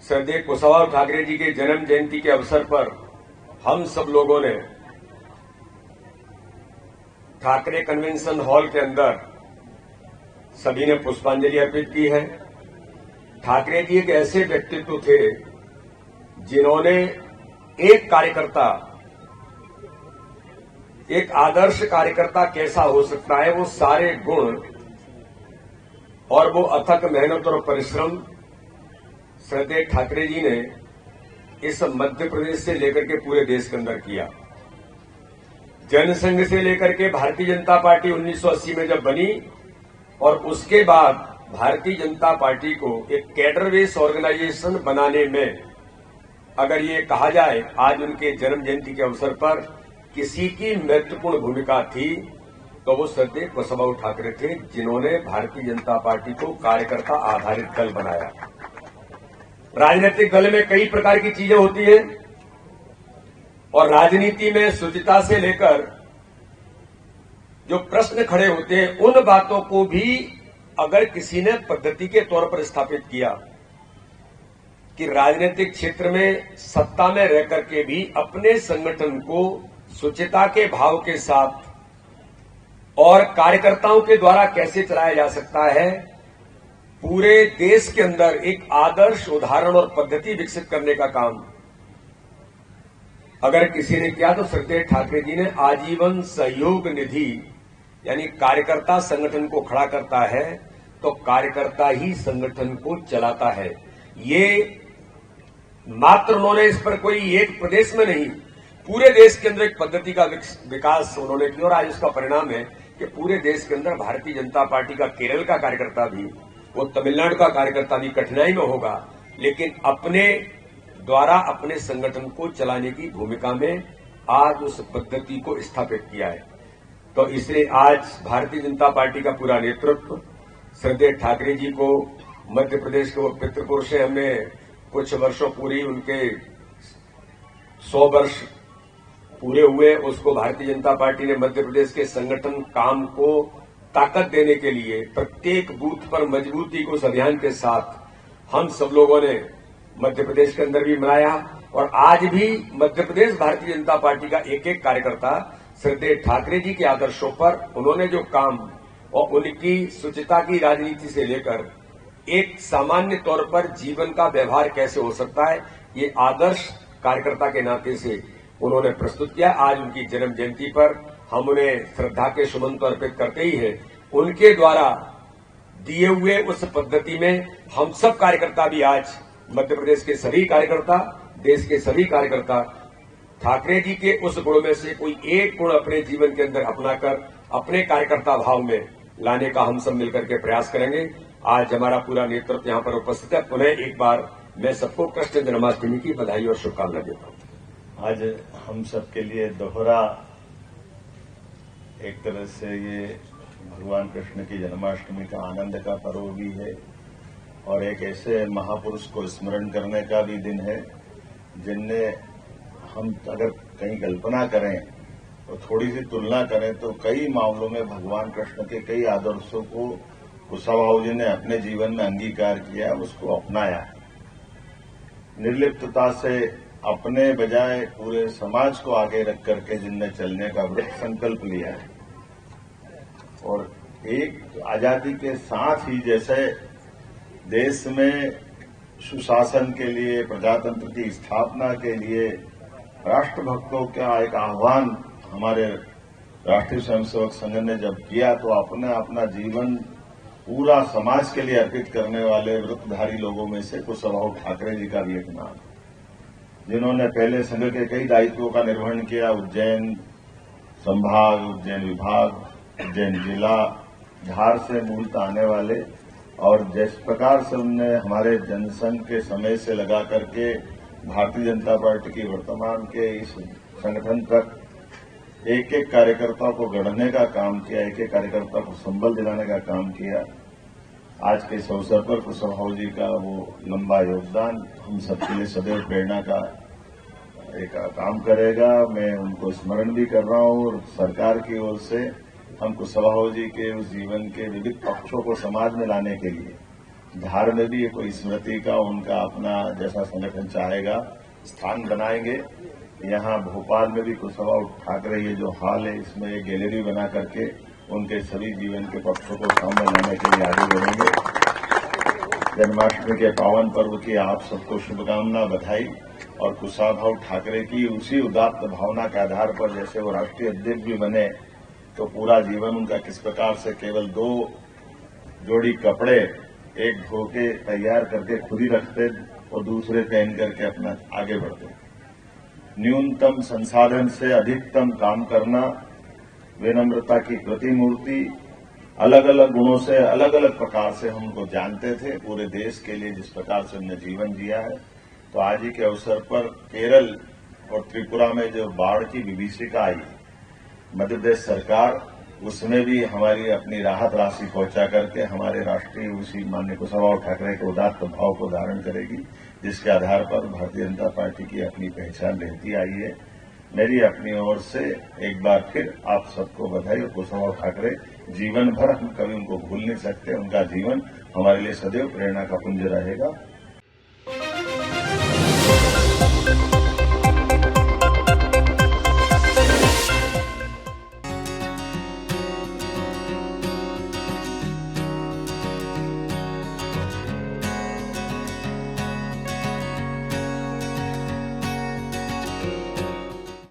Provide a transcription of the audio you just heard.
श्रद्धेय कुशवाहा ठाकरे जी के जन्म जयंती के अवसर पर हम सब लोगों ने ठाकरे कन्वेंशन हॉल के अंदर सभी ने पुष्पांजलि अर्पित की है। ठाकरे जी एक ऐसे व्यक्तित्व थे जिन्होंने एक कार्यकर्ता, एक आदर्श कार्यकर्ता कैसा हो सकता है, वो सारे गुण और वो अथक मेहनत और परिश्रम श्रद्धेय ठाकरे जी ने इस मध्य प्रदेश से लेकर के पूरे देश के अंदर किया। जनसंघ से लेकर के भारतीय जनता पार्टी 1980 में जब बनी और उसके बाद भारतीय जनता पार्टी को एक कैडर बेस ऑर्गेनाइजेशन बनाने में अगर ये कहा जाए आज उनके जन्म जयंती के अवसर पर किसी की महत्वपूर्ण भूमिका थी तो वो श्रद्धेय कुशवाहा ठाकरे थे, जिन्होंने भारतीय जनता पार्टी को कार्यकर्ता आधारित दल बनाया। राजनीतिक दल में कई प्रकार की चीजें होती हैं और राजनीति में शुचिता से लेकर जो प्रश्न खड़े होते हैं उन बातों को भी अगर किसी ने पद्धति के तौर पर स्थापित किया कि राजनीतिक क्षेत्र में सत्ता में रह करके भी अपने संगठन को शुचिता के भाव के साथ और कार्यकर्ताओं के द्वारा कैसे चलाया जा सकता है, पूरे देश के अंदर एक आदर्श उदाहरण और पद्धति विकसित करने का काम अगर किसी ने किया तो श्रद्धेय ठाकरे जी ने आजीवन सहयोग निधि यानी कार्यकर्ता संगठन को खड़ा करता है तो कार्यकर्ता ही संगठन को चलाता है। ये मात्र उन्होंने इस पर कोई एक प्रदेश में नहीं, पूरे देश के अंदर एक पद्धति का विकास उन्होंने किया और आज उसका परिणाम है कि पूरे देश के अंदर भारतीय जनता पार्टी का केरल का कार्यकर्ता भी, वो तमिलनाडु का कार्यकर्ता भी कठिनाई में होगा, लेकिन अपने द्वारा अपने संगठन को चलाने की भूमिका में आज उस पद्धति को स्थापित किया है। तो इसलिए आज भारतीय जनता पार्टी का पूरा नेतृत्व श्रद्धेय ठाकरे जी को मध्य प्रदेश के वो पितृपुरुष है, हमने कुछ वर्षों पूरी उनके 100 वर्ष पूरे हुए, उसको भारतीय जनता पार्टी ने मध्य प्रदेश के संगठन काम को ताकत देने के लिए प्रत्येक बूथ पर मजबूती को उस अभियान के साथ हम सब लोगों ने मध्य प्रदेश के अंदर भी मनाया और आज भी मध्य प्रदेश भारतीय जनता पार्टी का एक एक कार्यकर्ता श्रद्धेय ठाकरे जी के आदर्शों पर उन्होंने जो काम और उनकी शुचिता की राजनीति से लेकर एक सामान्य तौर पर जीवन का व्यवहार कैसे हो सकता है, ये आदर्श कार्यकर्ता के नाते से उन्होंने प्रस्तुत किया। आज उनकी जन्म जयंती पर हम उन्हें श्रद्धा के सुमन अर्पित करते ही हैं। उनके द्वारा दिए हुए उस पद्धति में हम सब कार्यकर्ता भी आज मध्य प्रदेश के सभी कार्यकर्ता, देश के सभी कार्यकर्ता ठाकरे जी के उस गुण में से कोई एक गुण अपने जीवन के अंदर अपनाकर अपने कार्यकर्ता भाव में लाने का हम सब मिलकर के प्रयास करेंगे। आज हमारा पूरा नेतृत्व यहां पर उपस्थित है। पुनः एक बार मैं सबको कृष्ण जन्माष्टमी की बधाई और शुभकामनाएं देता हूं। आज हम सबके लिए दोहरा एक तरह से ये भगवान कृष्ण की जन्माष्टमी का आनंद का पर्व भी है और एक ऐसे महापुरुष को स्मरण करने का भी दिन है जिनने हम अगर कहीं कल्पना करें और थोड़ी सी तुलना करें तो कई मामलों में भगवान कृष्ण के कई आदर्शों को कुशवाहा जी ने अपने जीवन में अंगीकार किया, उसको अपनाया, निर्लिप्तता से अपने बजाय पूरे समाज को आगे रख करके जिनने चलने का व्रत संकल्प लिया है। और एक आजादी के साथ ही जैसे देश में सुशासन के लिए, प्रजातंत्र की स्थापना के लिए राष्ट्रभक्तों का एक आह्वान हमारे राष्ट्रीय स्वयंसेवक संघ ने जब किया तो अपना जीवन पूरा समाज के लिए अर्पित करने वाले व्रतधारी लोगों में से कुशवाहा ठाकरे जी का भी एक नाम, जिन्होंने पहले संघ के कई दायित्वों का निर्वहन किया, उज्जैन संभाग, उज्जैन विभाग, उज्जैन जिला, धार से मूलतः आने वाले, और जिस प्रकार से उनने हमारे जनसंघ के समय से लगा करके भारतीय जनता पार्टी की वर्तमान के इस संगठन तक एक एक कार्यकर्ता को गढ़ने का काम किया, एक एक कार्यकर्ता को संबल दिलाने का काम किया। आज के इस अवसर पर कुशवाहा जी का वो लंबा योगदान हम सबके लिए सदैव प्रेरणा का एक काम करेगा। मैं उनको स्मरण भी कर रहा हूँ और सरकार की ओर से हम कुशवाहा जी के उस जीवन के विविध पक्षों को समाज में लाने के लिए धार में भी कोई स्मृति का उनका अपना जैसा संगठन चाहेगा स्थान बनाएंगे। यहाँ भोपाल में भी कुशवाहा ठाकरे ये जो हॉल है इसमें एक गैलरी बना करके उनके सभी जीवन के पक्षों को सामने लाने के लिए आगे बढ़ेंगे। जन्माष्टमी के पावन पर्व की आप सबको शुभकामना, बधाई। और कुशाभाऊ ठाकरे की उसी उदात्त भावना के आधार पर जैसे वो राष्ट्रीय अध्यक्ष भी बने तो पूरा जीवन उनका किस प्रकार से केवल 2 जोड़ी कपड़े, एक धो के तैयार करके खुद ही रखते और दूसरे पहन करके अपना आगे बढ़ते। न्यूनतम संसाधन से अधिकतम काम करना, विनम्रता की प्रतिमूर्ति, अलग अलग गुणों से अलग अलग प्रकार से हम उनको जानते थे। पूरे देश के लिए जिस प्रकार से उन्होंने जीवन जिया है, तो आज ही के अवसर पर केरल और त्रिपुरा में जो बाढ़ की विभीषिका आई, मध्य प्रदेश सरकार उसमें भी हमारी अपनी राहत राशि पहुंचा करके हमारे राष्ट्रीय उसी माननीय कुशाभाऊ ठाकरे के उदात्त भाव को धारण करेगी, जिसके आधार पर भारतीय जनता पार्टी की अपनी पहचान रहती आई है। मेरी अपनी ओर से एक बार फिर आप सबको बधाई। और कुशाभाऊ ठाकरे जीवन भर हम कभी उनको भूल नहीं सकते। उनका जीवन हमारे लिए सदैव प्रेरणा का पुंज रहेगा।